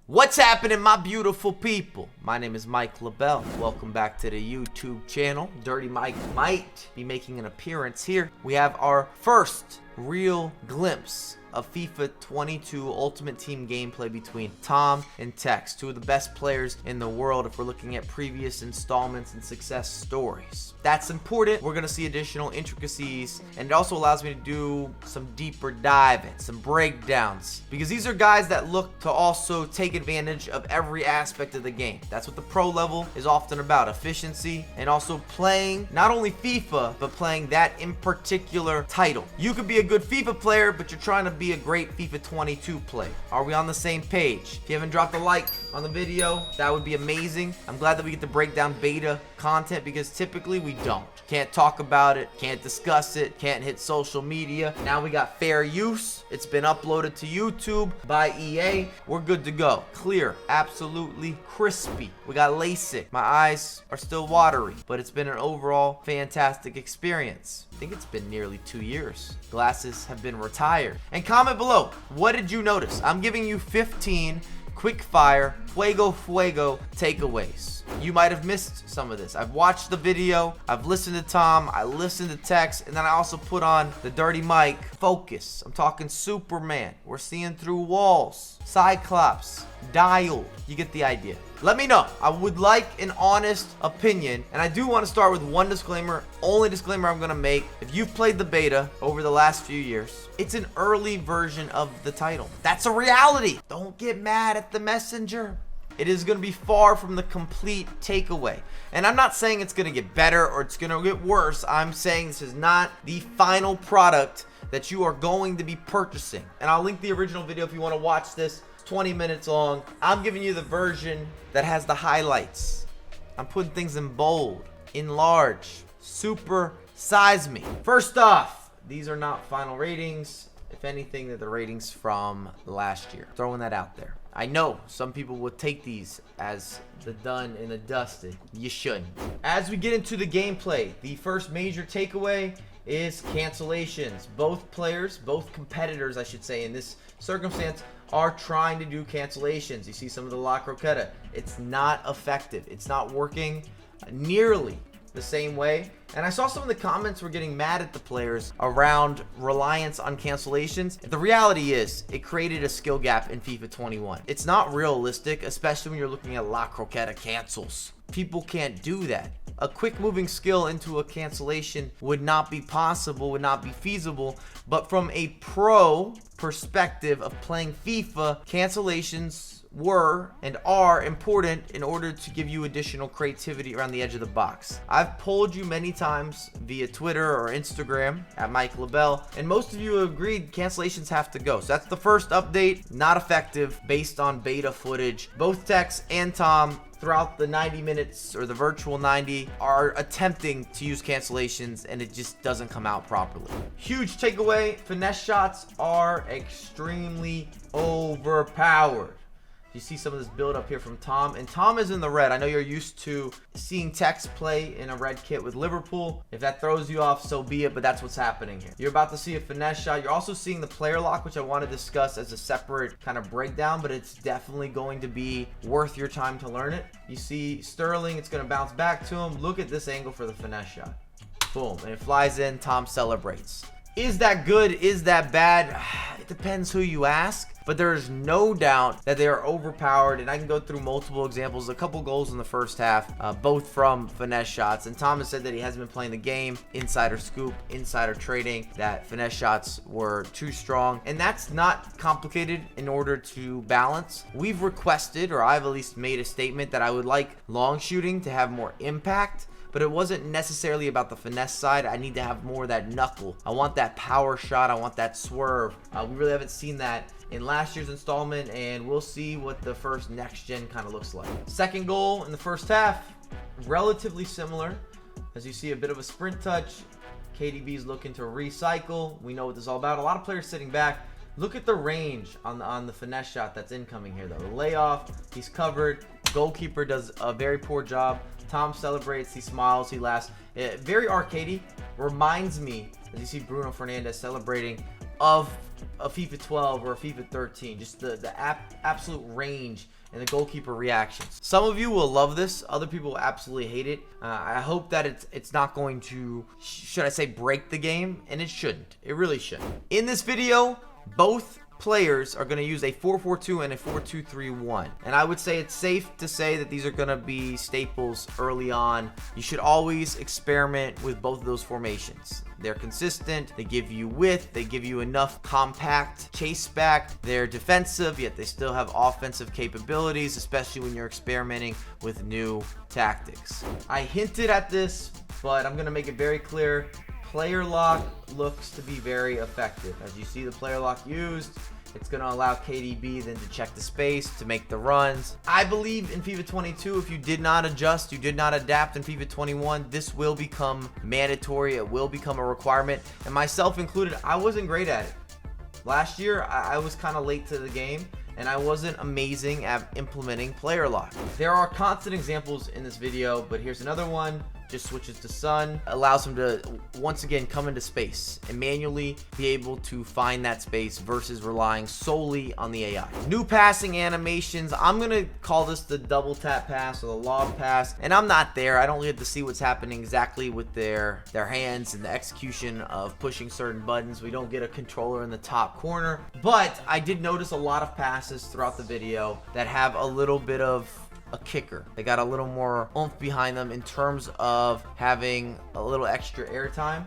What's happening, my beautiful people? My name is Mike LaBelle. Welcome back to the YouTube channel. Dirty Mike might be making an appearance here. We have our first real glimpse of FIFA 22 Ultimate Team gameplay between Tom and Tekkz, two of the best players in the world if we're looking at previous installments and success stories. That's important. We're going to see additional intricacies, and it also allows me to do some deeper diving, some breakdowns, because these are guys that look to also take advantage of every aspect of the game. That's what the pro level is often about, efficiency, and also playing not only FIFA, but playing that in particular title. You could be a good FIFA player, but you're trying to be a great FIFA 22 player. Are we on the same page? If you haven't dropped a like on the video, that would be amazing. I'm glad that we get to break down beta content because typically we don't. Can't talk about it, can't discuss it, can't hit social media. Now we got fair use. It's been uploaded to YouTube by EA. We're good to go. Clear, absolutely crispy. We got LASIK. My eyes are still watery, but it's been an overall fantastic experience. I think it's been nearly 2 years. Glasses have been retired. And comment below, what did you notice? I'm giving you 15 quick fire, fuego takeaways. You might have missed some of this. I've watched the video, I've listened to Tom, I listened to Tekkz, and then I also put on the Dirty Mike focus. I'm talking Superman. We're seeing through walls, Cyclops, dialed. You get the idea. Let me know. I would like an honest opinion, and I do want to start with one disclaimer, only disclaimer I'm going to make. If you've played the beta over the last few years, it's an early version of the title. That's a reality. Don't get mad at the messenger. It is going to be far from the complete takeaway. And I'm not saying it's going to get better or it's going to get worse. I'm saying this is not the final product that you are going to be purchasing. And I'll link the original video if you want to watch this. It's 20 minutes long. I'm giving you the version that has the highlights. I'm putting things in bold, in large, super size me. First off, these are not final ratings. If anything, they're the ratings from last year. Throwing that out there. I know some people will take these as the done and the dusted. You shouldn't. As we get into the gameplay, the first major takeaway is cancellations. Both players, both competitors, I should say, in this circumstance, are trying to do cancellations. You see some of the La Croqueta. It's not effective. It's not working nearly the same way. And I saw some of the comments were getting mad at the players around reliance on cancellations. The reality is it created a skill gap in FIFA 21. It's not realistic, especially when you're looking at La Croqueta cancels. People can't do that. A quick moving skill into a cancellation would not be possible, would not be feasible. But from a pro perspective of playing FIFA, cancellations were and are important in order to give you additional creativity around the edge of the box. I've polled you many times via Twitter or Instagram at Mike LaBelle, and most of you have agreed cancellations have to go. So that's the first update. Not effective based on beta footage. Both Tekkz and Tom throughout the 90 minutes or the virtual 90 are attempting to use cancellations, and it just doesn't come out properly. Huge takeaway, finesse shots are extremely overpowered. You see some of this build up here from Tom, and Tom is in the red. I know you're used to seeing Tekkz play in a red kit with Liverpool. If that throws you off, so be it, but that's what's happening here. You're about to see a finesse shot. You're also seeing the player lock, which I want to discuss as a separate kind of breakdown, but it's definitely going to be worth your time to learn it. You see Sterling, it's going to bounce back to him. Look at this angle for the finesse shot. Boom, and it flies in. Tom celebrates. Is that good? Is that bad? It depends who you ask, but there is no doubt that they are overpowered, and I can go through multiple examples. A couple goals in the first half, both from finesse shots, and Thomas said that he hasn't been playing the game. Insider scoop, insider trading, that finesse shots were too strong, and that's not complicated in order to balance. We've requested, or I've at least made a statement, that I would like long shooting to have more impact, but it wasn't necessarily about the finesse side. I need to have more of that knuckle. I want that power shot. I want that swerve. We really haven't seen that in last year's installment, and we'll see what the first next gen kind of looks like. Second goal in the first half, relatively similar. As you see, a bit of a sprint touch. KDB's looking to recycle. We know what this is all about. A lot of players sitting back. Look at the range on the finesse shot that's incoming here, though. The layoff, he's covered. Goalkeeper does a very poor job. Tom celebrates, he smiles, he laughs. Very arcadey. Reminds me, as you see Bruno Fernandes celebrating, of a FIFA 12 or a FIFA 13. Just the absolute range and the goalkeeper reactions. Some of you will love this. Other people will absolutely hate it. I hope that it's not going to, should I say, break the game, and it shouldn't. It really shouldn't. In this video, both players are going to use a 4-4-2 and a 4-2-3-1, and I would say it's safe to say that these are going to be staples early on. You should always experiment with both of those formations. They're consistent, they give you width, they give you enough compact chase back, they're defensive, yet they still have offensive capabilities, especially when you're experimenting with new tactics. I hinted at this, but I'm going to make it very clear. Player lock looks to be very effective. As you see the player lock used, it's going to allow KDB then to check the space, to make the runs. I believe in FIFA 22, if you did not adjust, you did not adapt in FIFA 21, this will become mandatory. It will become a requirement. And myself included, I wasn't great at it. Last year, I was kind of late to the game, and I wasn't amazing at implementing player lock. There are constant examples in this video, but here's another one. Just switches to Sun, allows him to once again come into space and manually be able to find that space versus relying solely on the AI. New passing animations, I'm gonna call this the double tap pass or the lob pass, and I'm not there. I don't get to see what's happening exactly with their hands and the execution of pushing certain buttons. We don't get a controller in the top corner, but I did notice a lot of passes throughout the video that have a little bit of a kicker. They got a little more oomph behind them in terms of having a little extra airtime,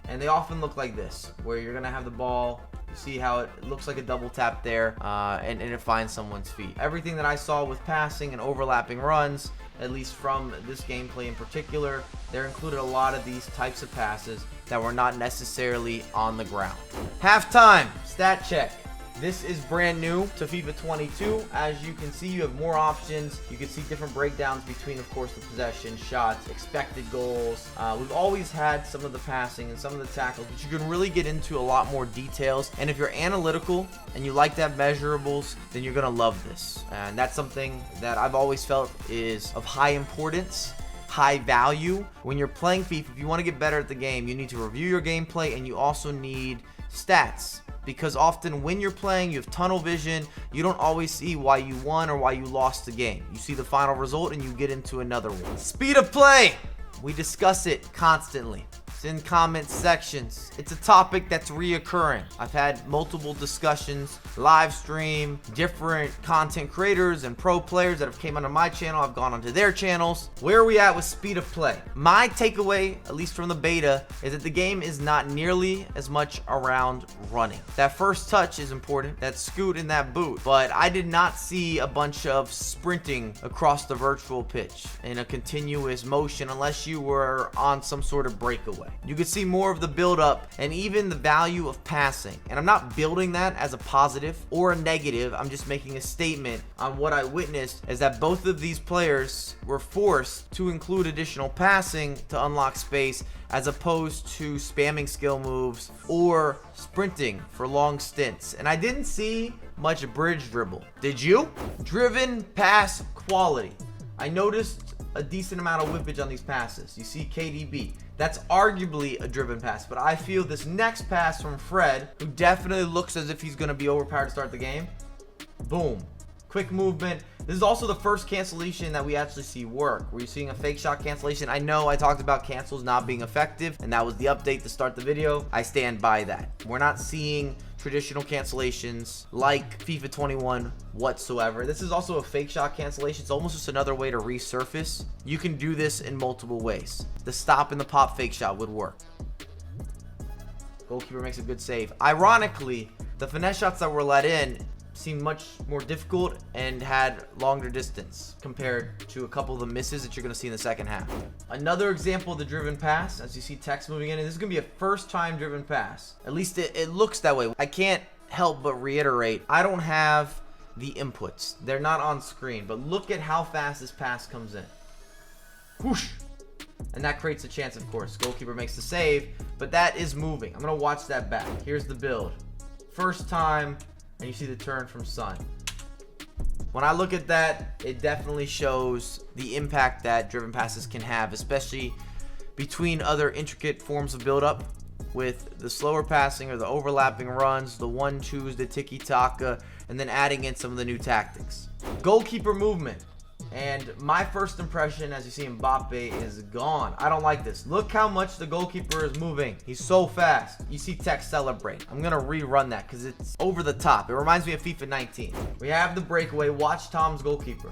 and they often look like this, where you're gonna have the ball, you see how it looks like a double tap there, and it finds someone's feet. Everything that I saw with passing and overlapping runs, at least from this gameplay in particular, there included a lot of these types of passes that were not necessarily on the ground. Halftime stat check. This is brand new to FIFA 22. As you can see, you have more options. You can see different breakdowns between, of course, the possession, shots, expected goals. We've always had some of the passing and some of the tackles, but you can really get into a lot more details. And if you're analytical and you like to have measurables, then you're gonna love this. And that's something that I've always felt is of high importance, high value. When you're playing FIFA, if you want to get better at the game, you need to review your gameplay, and you also need stats. Because often when you're playing, you have tunnel vision. You don't always see why you won or why you lost the game. You see the final result and you get into another one. Speed of play. We discuss it constantly. It's in comment sections. It's a topic that's reoccurring. I've had multiple discussions, live stream, different content creators and pro players that have came onto my channel. I've gone onto their channels. Where are we at with speed of play? My takeaway, at least from the beta, is that the game is not nearly as much around running. That first touch is important, that scoot and that boot, but I did not see a bunch of sprinting across the virtual pitch in a continuous motion unless you were on some sort of breakaway. You could see more of the build up and even the value of passing. And I'm not building that as a positive or a negative. I'm just making a statement on what I witnessed, is that both of these players were forced to include additional passing to unlock space, as opposed to spamming skill moves or sprinting for long stints. And I didn't see much bridge dribble. Did you? Driven pass quality. I noticed a decent amount of whippage on these passes. You see KDB. That's arguably a driven pass, but I feel this next pass from Fred, who definitely looks as if he's going to be overpowered to start the game. Boom. Quick movement. This is also the first cancellation that we actually see work. Were you seeing a fake shot cancellation? I know I talked about cancels not being effective, and that was the update to start the video. I stand by that. We're not seeing traditional cancellations like FIFA 21 whatsoever. This is also a fake shot cancellation. It's almost just another way to resurface. You can do this in multiple ways. The stop and the pop fake shot would work. Goalkeeper makes a good save. Ironically, the finesse shots that were let in seemed much more difficult and had longer distance compared to a couple of the misses that you're going to see in the second half. Another example of the driven pass, as you see Tekkz moving in, and this is going to be a first time driven pass. At least it looks that way. I can't help but reiterate, I don't have the inputs. They're not on screen, but look at how fast this pass comes in. Whoosh! And that creates a chance, of course. Goalkeeper makes the save, but that is moving. I'm going to watch that back. Here's the build. First time, and you see the turn from Sun. When I look at that, it definitely shows the impact that driven passes can have, especially between other intricate forms of build-up. with the slower passing or the overlapping runs, the 1-2s, the tiki-taka, and then adding in some of the new tactics. Goalkeeper movement. And my first impression, as you see, Mbappe is gone. I don't like this. Look how much the goalkeeper is moving. He's so fast. You see Tekkz celebrate. I'm going to rerun that because it's over the top. It reminds me of FIFA 19. We have the breakaway. Watch Tom's goalkeeper.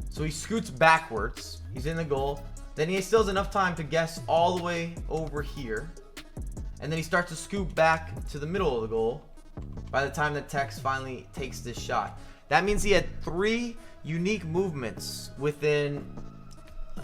So he scoots backwards. He's in the goal. Then he still has enough time to guess all the way over here. And then he starts to scoot back to the middle of the goal by the time that Tekkz finally takes this shot. That means he had 3 unique movements within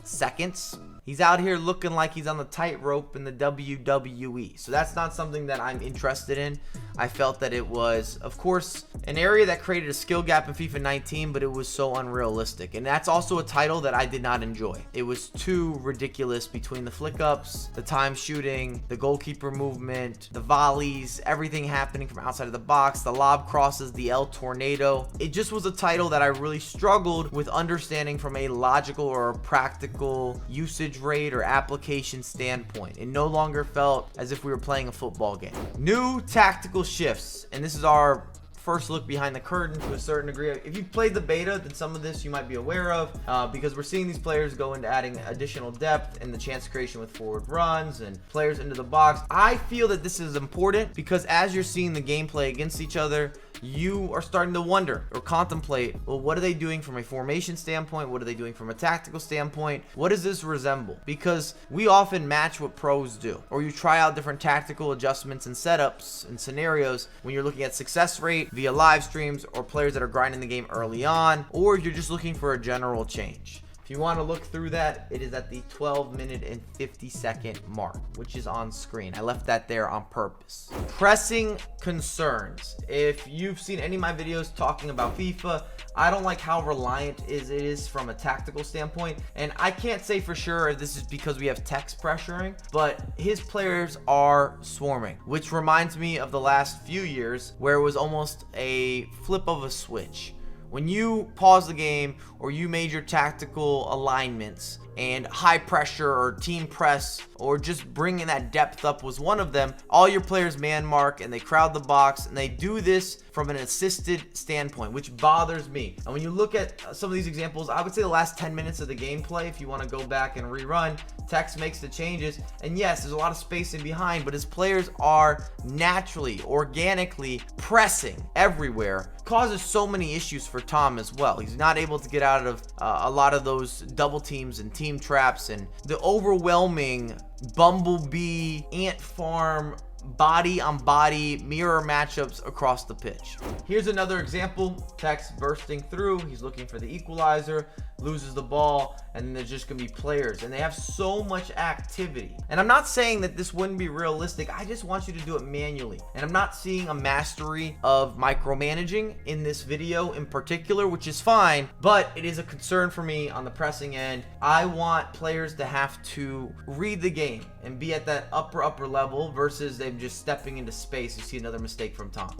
seconds. He's out here looking like he's on the tightrope in the WWE. So that's not something that I'm interested in. I felt that it was, of course, an area that created a skill gap in FIFA 19, but it was so unrealistic. And that's also a title that I did not enjoy. It was too ridiculous between the flick ups, the time shooting, the goalkeeper movement, the volleys, everything happening from outside of the box, the lob crosses, the El Tornado. It just was a title that I really struggled with understanding from a logical or a practical usage rate or application standpoint. It no longer felt as if we were playing a football game. New tactical shifts, and this is our first look behind the curtain to a certain degree. If you've played the beta, then some of this you might be aware of, because we're seeing these players go into adding additional depth and the chance creation with forward runs and players into the box. I feel that this is important because as you're seeing the gameplay against each other, you are starting to wonder or contemplate, well, what are they doing from a formation standpoint? What are they doing from a tactical standpoint? What does this resemble? Because we often match what pros do, or you try out different tactical adjustments and setups and scenarios when you're looking at success rate via live streams or players that are grinding the game early on, or you're just looking for a general change. If you want to look through that, it is at the 12-minute and 50-second mark, which is on screen. I left that there on purpose. Pressing concerns. If you've seen any of my videos talking about FIFA, I don't like how reliant it is from a tactical standpoint. And I can't say for sure if this is because we have Tekkz pressuring, but his players are swarming, which reminds me of the last few years where it was almost a flip of a switch. When you pause the game or you made your tactical alignments and high pressure or team press or just bringing that depth up was one of them, all your players man mark and they crowd the box, and they do this from an assisted standpoint, which bothers me. And when you look at some of these examples, I would say the last 10 minutes of the gameplay, if you want to go back and rerun, Tekkz makes the changes, and yes, there's a lot of space in behind, but his players are naturally, organically pressing everywhere. Causes so many issues for Tom as well. He's not able to get out of a lot of those double teams and team traps and the overwhelming bumblebee ant farm body on body mirror matchups across the pitch. Here's another example. Tekkz bursting through. He's looking for the equalizer, loses the ball, and then there's just gonna be players, and they have so much activity. And I'm not saying that this wouldn't be realistic. I just want you to do it manually. And I'm not seeing a mastery of micromanaging in this video in particular, which is fine, but it is a concern for me on the pressing end. I want players to have to read the game and be at that upper level versus them just stepping into space. You see another mistake from Tom.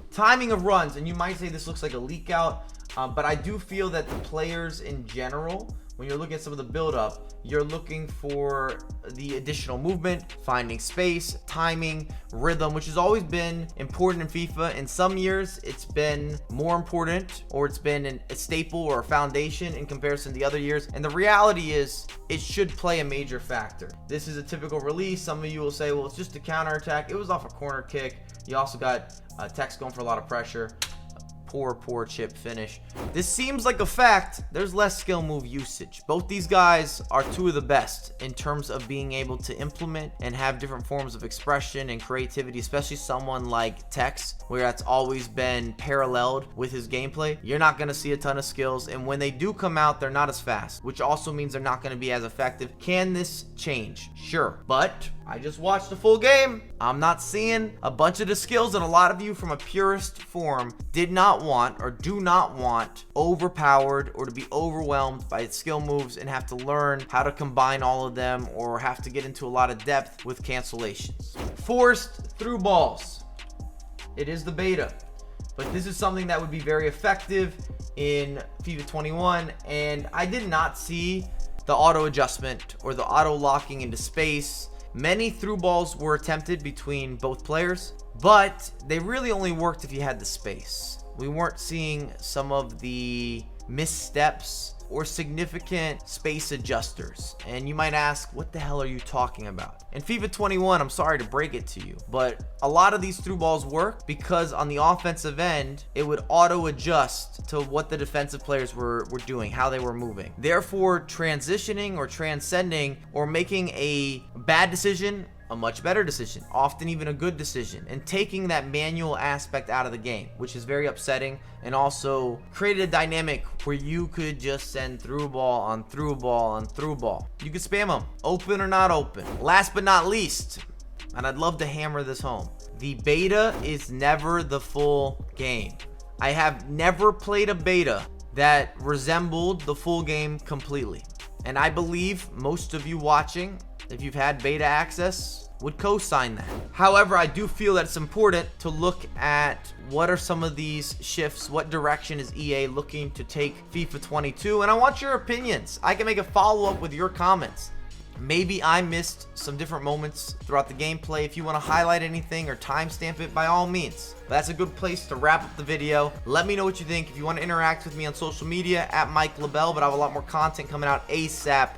Timing of runs, and you might say this looks like a leak out, but I do feel that the players in general, when you're looking at some of the build-up, you're looking for the additional movement, finding space, timing, rhythm, which has always been important in FIFA. In some years, it's been more important, or it's been a staple or a foundation in comparison to the other years. And the reality is, it should play a major factor. This is a typical release. Some of you will say, well, it's just a counterattack. It was off a corner kick. You also got Tekkz going for a lot of pressure. Poor chip finish. This seems like a fact. There's less skill move usage. Both these guys are two of the best in terms of being able to implement and have different forms of expression and creativity, especially someone like Tekkz, where that's always been paralleled with his gameplay. You're not going to see a ton of skills, and when they do come out, they're not as fast, which also means they're not going to be as effective. Can this change? Sure, but I just watched the full game. I'm not seeing a bunch of the skills, and a lot of you from a purist form did not want or do not want overpowered or to be overwhelmed by skill moves and have to learn how to combine all of them or have to get into a lot of depth with cancellations. Forced through balls. It is the beta, but this is something that would be very effective in FIFA 21, and I did not see the auto adjustment or the auto locking into space Many through balls were attempted between both players, but they really only worked if you had the space. We weren't seeing some of the missteps or significant space adjusters. And you might ask, what the hell are you talking about? In FIFA 21, I'm sorry to break it to you, but a lot of these through balls work because on the offensive end, it would auto adjust to what the defensive players were doing, how they were moving. Therefore, transitioning or transcending or making a bad decision a much better decision, often even a good decision, and taking that manual aspect out of the game, which is very upsetting, and also created a dynamic where you could just send through ball on through ball on through ball. You could spam them, open or not open. Last but not least, and I'd love to hammer this home, the beta is never the full game. I have never played a beta that resembled the full game completely. And I believe most of you watching, if you've had beta access, would co-sign that. However, I do feel that it's important to look at what are some of these shifts, what direction is EA looking to take FIFA 22, and I want your opinions. I can make a follow-up with your comments. Maybe I missed some different moments throughout the gameplay. If you want to highlight anything or timestamp it, by all means. But that's a good place to wrap up the video. Let me know what you think. If you want to interact with me on social media, at Mike LaBelle, but I have a lot more content coming out ASAP.